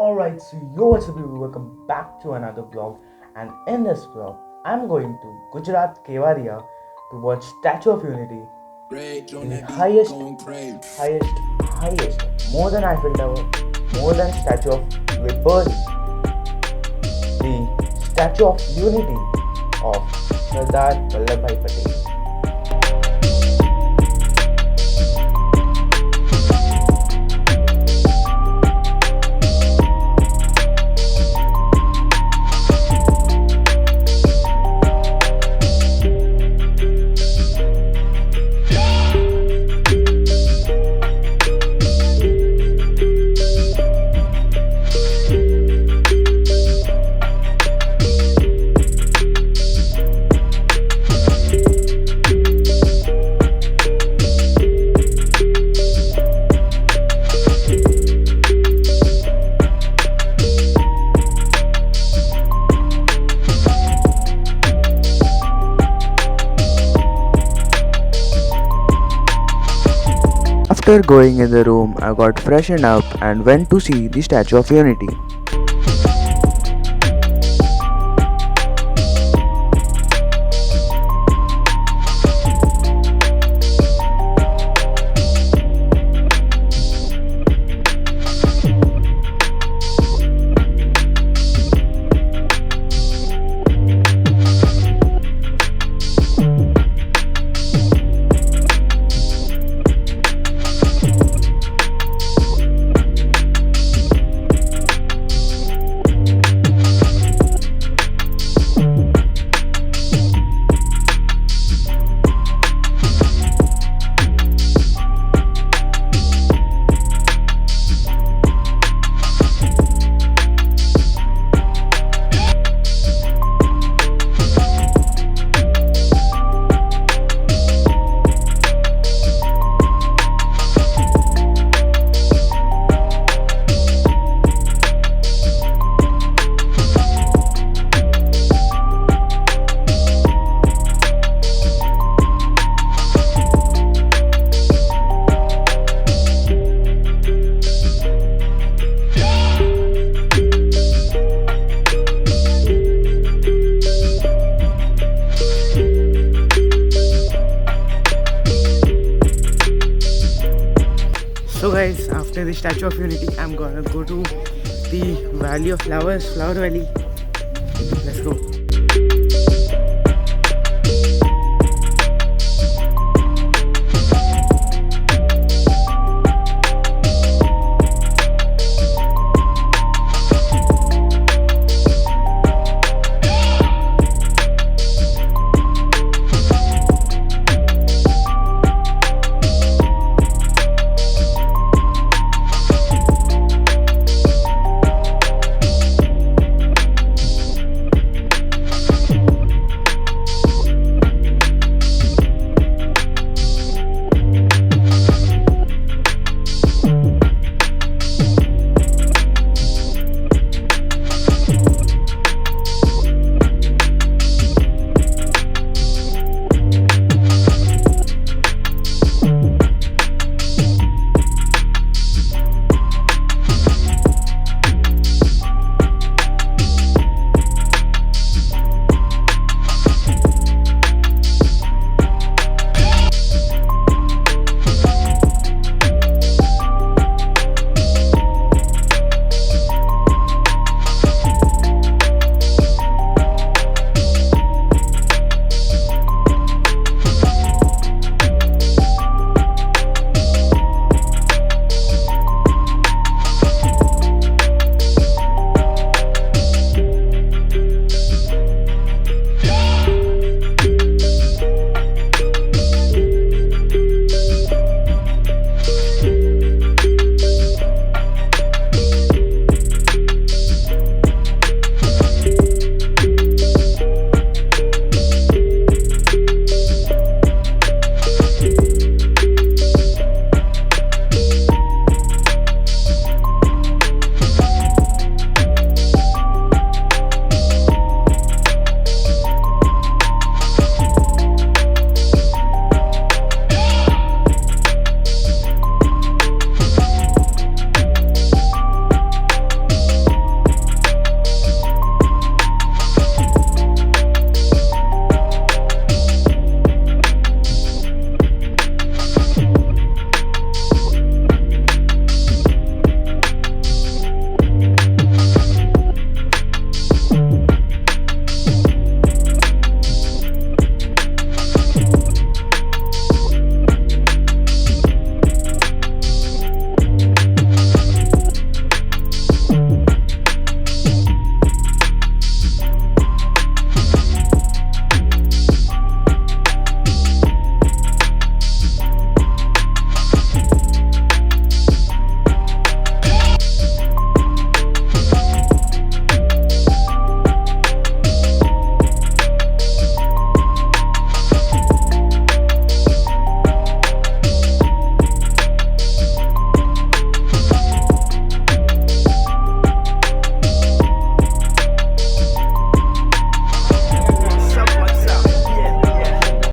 Alright, so yo, what's up people, welcome back to another vlog. And in this vlog, I'm going to Gujarat Kevadia to watch Statue of Unity, the highest, more than Eiffel Tower, more than Statue of Liberty, the Statue of Unity of Sardar Vallabhbhai Patel. After going in the room, I got freshened up and went to see the Statue of Unity. So guys, after the Statue of Unity, I'm gonna go to the Valley of Flowers, Flower Valley. Let's go.